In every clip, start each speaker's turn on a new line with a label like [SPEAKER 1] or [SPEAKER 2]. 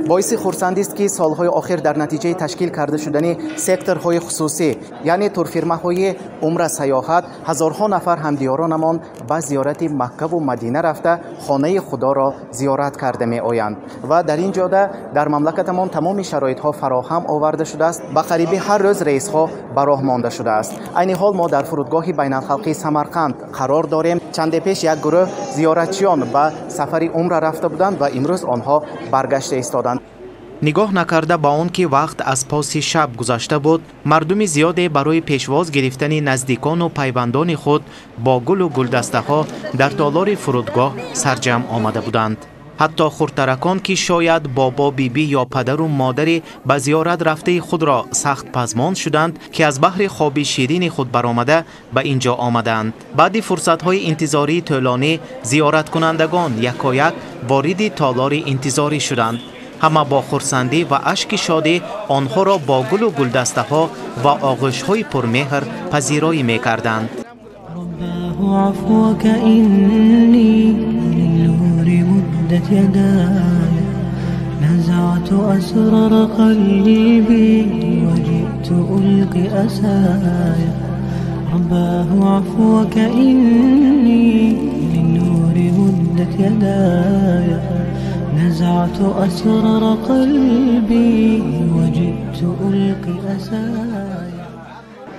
[SPEAKER 1] باعث خرسندی است که سالهای آخر در نتیجه تشکیل کرده شدن سکتورهای خصوصی یعنی تورفیرمه‌های عمره سیاحت هزارها نفر همدیارانمان به زیارت مکه و مدینه رفته خانه خدا را زیارت کرده می آیند و در این جاده در مملکتمان تمام شرایط ها فراهم آورده شده است. به قریب هر روز رئیس ها به راه مانده شده است. عین حال ما در فرودگاه بین الخلقی سمرقند قرار داریم. چند پیش یک گروه زیارتچیان به سفر عمره رفته بودند و امروز آنها برگشته ایستادند. نگاه نکرده با آن که وقت از پاس شب گذشته بود، مردم زیادی برای پیشواز گرفتن نزدیکان و پیوندان خود با گل و گلدسته ها در تالار فرودگاه سرجم آمده بودند. حتی خردترکان که شاید بابا بیبی یا پدر و مادر به زیارت رفته خود را سخت پزماند شدند که از بحر خواب شیرین خود برآمده به اینجا آمدند. بعد فرصت‌های انتظاری طولانی زیارت کنندگان یکایک وارد تالار انتظاری شدند. همه با خرسندی و اشک شادی آنها را با گل و گلدسته ها و آغوش های پرمهر پذیرایی می کردند.
[SPEAKER 2] عفوك إني للنور مدت يداي نزعت أسرار قلبي وجئت ألقي أسايا رباه عفوك إني للنور مدت يداي نزعت أسرار قلبي وجئت ألقي أسايا.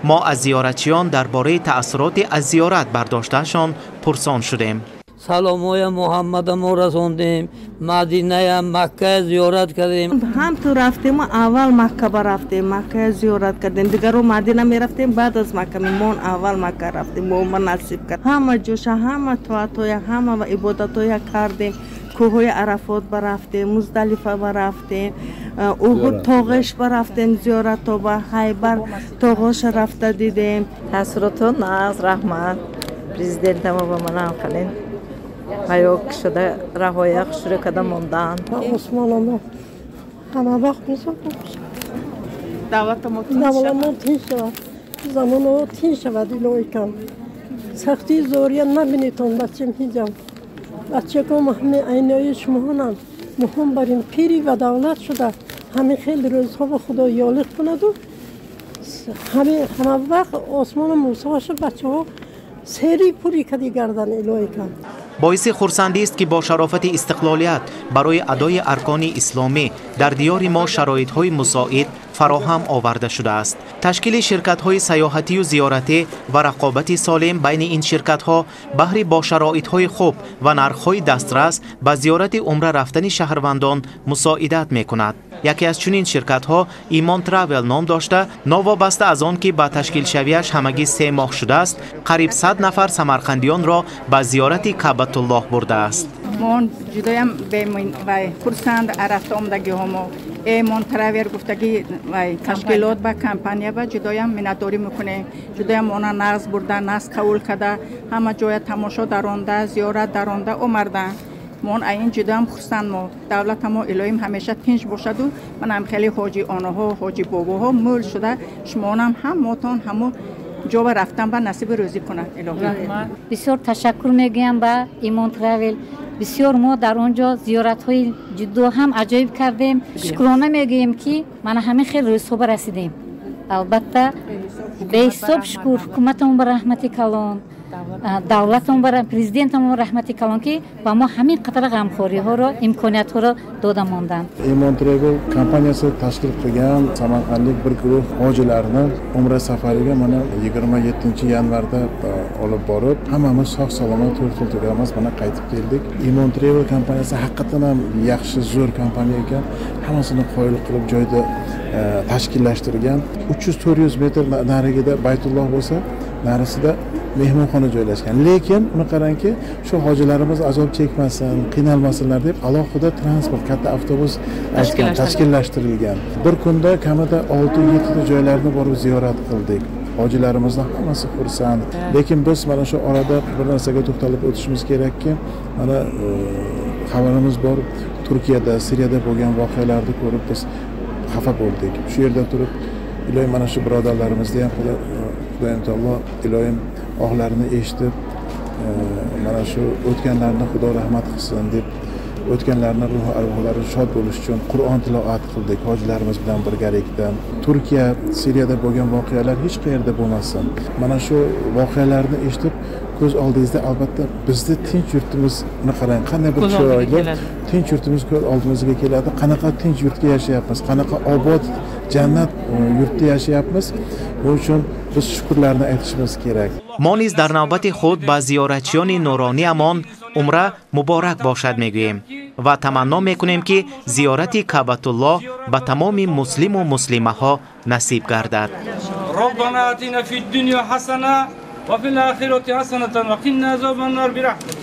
[SPEAKER 1] ما از زیارتچیان درباره تأثیرات از زیارت برداشتهشان پرسان شدیم.
[SPEAKER 3] سلامای محمد ما رساندیم، مدینه مکه زیارت کردیم.
[SPEAKER 4] هم تو رفتیم اول مکه رفتیم، مکه زیارت کردیم، دیگر رو مدینه می رفتیم، بعد از مکه میمون اول مکه رفتیم و مناسب کرد. همه جوش، همه طاعتای، همه و عبادتای کردیم. کوه عرفات برفتیم، مزدلفه برفتیم، احد تاغش برفتیم، زیارت و به خیبر تاغش رفته دیدیم.
[SPEAKER 5] تاثیرات از رحمت پرزیدنت ما به من خلین هیاک شده رهایق شروع کده موندن.
[SPEAKER 6] عثمان ما همه وقت میزن
[SPEAKER 4] دعوت ما
[SPEAKER 6] تین شود زمان ها تین شود الهی کن سختی زوریه نبینیتون بچه میجم بچه کم همه اینایی شما هنم مهم بریم پیری و دولت شده همه خیلی روزها به خدا یالق کند و همه وقت آسمان موسی شد بچه ها سری پوری کدی گردن الهی کن.
[SPEAKER 1] باعث خرسندی است که با شرافت استقلالیت برای ادای ارکان اسلامی در دیار ما شرایط‌های مساعد فراهم آورده شده است. تشکیل شرکت‌های سیاحتی و زیارتی و رقابت سالم بین این شرکت‌ها بهر با شرایط‌های خوب و نرخ‌های دسترس به زیارت عمره رفتن شهروندان مساعدت می‌کند. یکی از چنین شرکت‌ها ایمان تراول نام داشته، نوابسته از آن که با تشکیل شویش همگی 3 ماه شده است، قریب 100 نفر سمرقندیان را به زیارت کعبة الله برده است.
[SPEAKER 7] من جدایم به وای خرسند عرفت آمدگی همو ایمان تراول گفتگی وای تشکیلات با کمپانی با جدایم مناداری میکنه جدایم اونا ناز برده ناز قبول کرده همه جای تماشا درونده زیارت درونده اومده من این جدایم خرسند ما دولت ما الهیم همیشه تنج باشد و من هم خیلی حاجی آنها حاجی باباها مول شده شما هم ماتون همو جا رفتن و نصیب روزی کنند الهی.
[SPEAKER 8] بسیار تشکر میگم به ایمان تراول. بسیار ما در اونجا زیارت های جدا هم عجایب کردیم. شکرانه میگیم که من همه خیلی روزها رسیدیم. البته به حساب شکر حکومتمون به رحمت کلان دولتمون به پرزیدنتمون رحمت کلان که با ما همین قطر غمخوری ها را امکانیت ها را داده ماندن.
[SPEAKER 9] ایمان تراول کمپانیasi tashkil qilgan samarqandlik bir guruh hojilarni umra safariga mana 27 yanvarda olib borib hammamiz sog' salomat to'rt turamiz mana qaytib keldik. Iymon Travel kompaniyasi haqiqatan ham yaxshi zo'r kompaniya ekan. Hammasini qoyil qilib joyda tashkillashtirgan. 300-400 metr narigida Baytulloh bo'lsa, narisida mehmonxona joylashgan. Lekin uni qarangki, shu hojilarimiz azob chekmasin, qiynalmasinlar deb alohida transport, katta avtobus tashkillashtirilgan. Bir kunda kamida 6-7 ta joylarni borib ziyorat qildik. Hojilarimizning hammasi xursand. Lekin biz mana shu orada bir narsaga to'xtalib o'tishimiz kerakki, mana xabarimiz bor, Turkiyada, Suriyada bo'lgan voqealarni ko'rib biz xafa bo'ldik. Shu yerda turib, iloyim mana shu birodarlarimizni ham Xudoyim taolo iloyim ohlarini eshitib mana shu o'tganlarni Xudo rahmat qilsin deb o'tganlarning ruhi arvohlari shod bo'lishi uchun Qur'on tilovat qildik hojilarimiz bilan birgalikda. Turkiya, Suriyada bo'lgan voqealar hech qayerda bo'lmasin. Mana shu voqealarni eshitib ko'z oldingizda albatta bizni tinch yurtimizni qarang, qanday bir chiroyli tinch yurtimiz ko'z oldimizga keladi. Qanaqa tinch yurtda yashayapmiz, qanaqa obod jannat yurtda yashayapmiz. Buning uchun biz shukrlarni aytishimiz kerak.
[SPEAKER 1] ما نیز در نوبت خود با زیارتچیان نورانیمان عمره مبارک باشد میگوییم و تمنا میکنیم که زیارت کعبة الله به تمام مسلم و مسلمه ها نصیب گردد.
[SPEAKER 10] ربنا آتنا فی الدنیا حسنه و فی الاخره حسنه و قنا عذاب النار برحمتک.